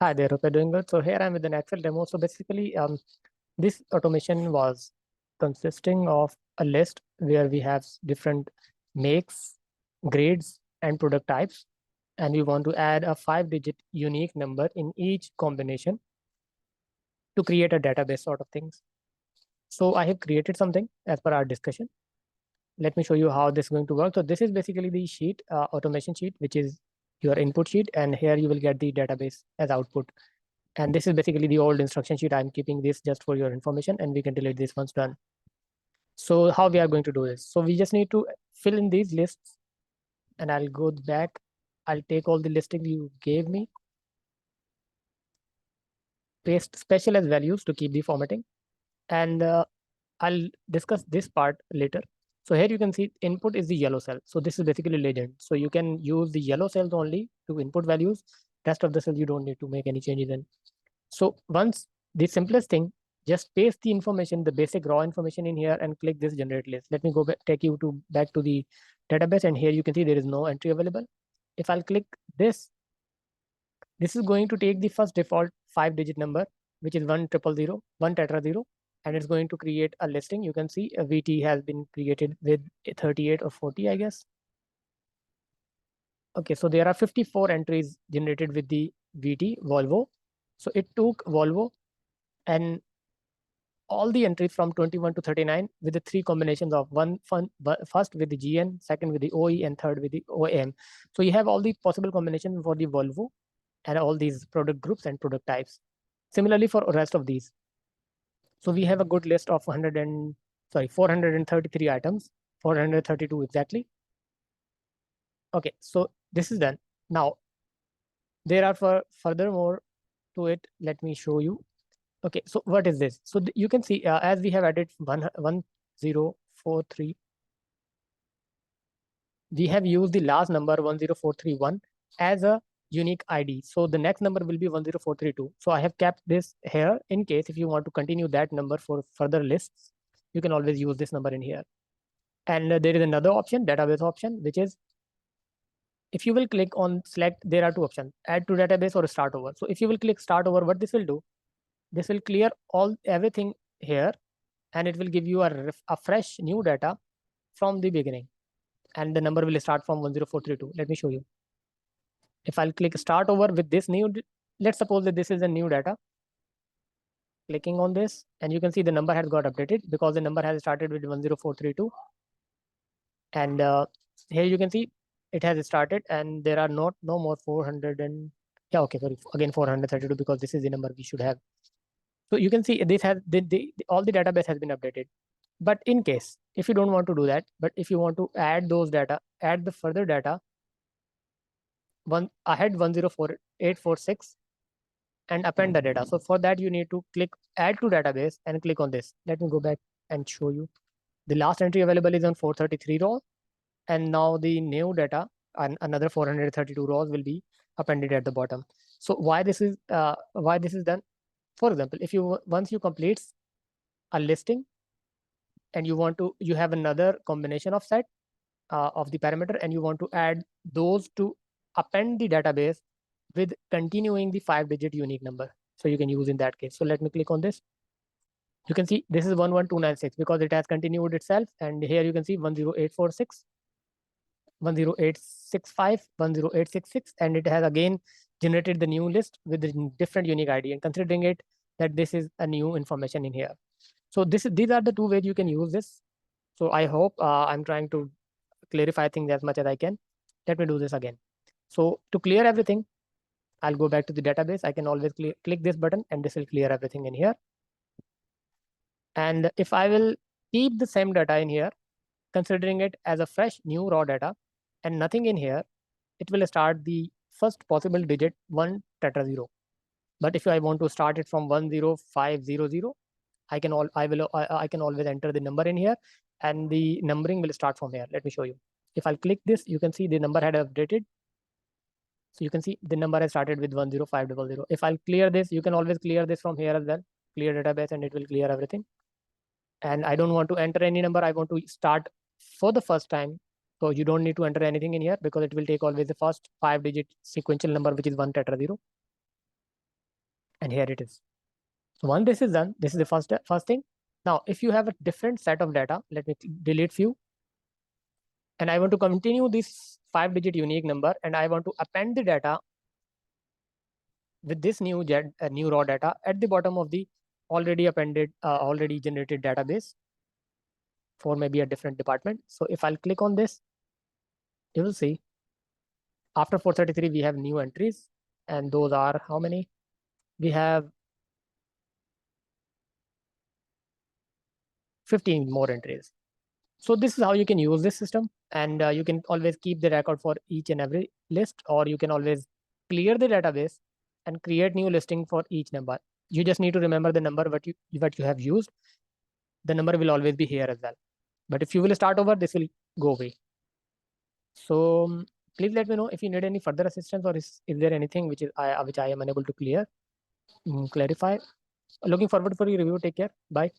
Hi there, hope you're doing good. So here I'm with an Excel demo. So basically, this automation was consisting of a list where we have different makes, grades, and product types. And we want to add a 5-digit unique number in each combination to create a database sort of things. So I have created something as per our discussion. Let me show you how this is going to work. So this is basically the sheet, automation sheet, which is your input sheet. And here you will get the database as output. And this is basically the old instruction sheet. I'm keeping this just for your information, and we can delete this once done. So how we are going to do this? So we just need to fill in these lists, and I'll go back. I'll take all the listing you gave me, paste special as values to keep the formatting, and I'll discuss this part later. So here you can see input is the yellow cell. So this is basically legend. So you can use the yellow cells only to input values. Rest of the cells you don't need to make any changes in. So once the simplest thing, just paste the information, the basic raw information in here and click this generate list. Let me go back, take you to back to the database, and here you can see there is no entry available. If I'll click this, this is going to take the first default 5-digit number, which is 1000, 1 tetra 0, and it's going to create a listing. You can see a VT has been created with 38 or 40, I guess. Okay, so there are 54 entries generated with the VT Volvo. So it took Volvo and all the entries from 21 to 39 with the 3 combinations of first with the GN, second with the OE, and third with the OEM. So you have all the possible combinations for the Volvo and all these product groups and product types. Similarly for rest of these. So we have a good list of 433 items, 432 exactly. Okay, so this is done. Now, there are furthermore to it, let me show you. Okay, so what is this? So you can see as we have added 1043, we have used the last number 10431 as a unique ID. So the next number will be 10432. So I have kept this here in case if you want to continue that number for further lists, you can always use this number in here. And there is another option, database option, which is if you will click on select, there are 2 options, add to database or start over. So if you will click start over, what this will do, this will clear everything here, and it will give you a fresh new data from the beginning. And the number will start from 10432. Let me show you. If I'll click start over with this new, let's suppose that this is a new data. Clicking on this, and you can see the number has got updated because the number has started with 10432. And here you can see it has started, and there are no more 400 and yeah, okay, sorry, again 432 because this is the number we should have. So you can see this has all the database has been updated. But in case if you don't want to do that, but if you want to add those data, add the further data, ahead 104846 and append the data. So for that you need to click add to database and click on this. Let me go back and show you. The last entry available is on 433 row, and now the new data and another 432 rows will be appended at the bottom. So why this is done? For example, if you once you complete a listing and you have another combination of set of the parameter, and you want to add those to append the database with continuing the 5-digit unique number. So you can use in that case. So let me click on this. You can see this is 11296 because it has continued itself. And here you can see 10846, 10865, 10866, and it has again generated the new list with the different unique ID, and considering it that this is a new information in here. So these are the 2 ways you can use this. So I hope I'm trying to clarify things as much as I can. Let me do this again. So to clear everything, I'll go back to the database. I can always click this button, and this will clear everything in here. And if I will keep the same data in here, considering it as a fresh new raw data and nothing in here, it will start the first possible digit 1 tetra 0. But if I want to start it from 10500, I can always enter the number in here, and the numbering will start from here. Let me show you. If I'll click this, you can see the number had updated. So you can see the number has started with 10500. If I'll clear this, you can always clear this from here as well. Clear database, and it will clear everything. And I don't want to enter any number. I want to start for the first time. So you don't need to enter anything in here because it will take always the first 5-digit sequential number, which is 1 tetra 0. and here it is. So once this is done, this is the first thing. Now, if you have a different set of data, let me delete few, and I want to continue this 5-digit unique number, and I want to append the data with this new raw data at the bottom of the already generated database for maybe a different department. So if I'll click on this, you will see after 433 we have new entries, and those are how many? We have 15 more entries. So this is how you can use this system, and you can always keep the record for each and every list, or you can always clear the database and create new listing for each number. You just need to remember the number what you have used. The number will always be here as well. But if you will start over, this will go away. So please let me know if you need any further assistance, or is there anything which I am unable to clarify. Looking forward for your review. Take care. Bye.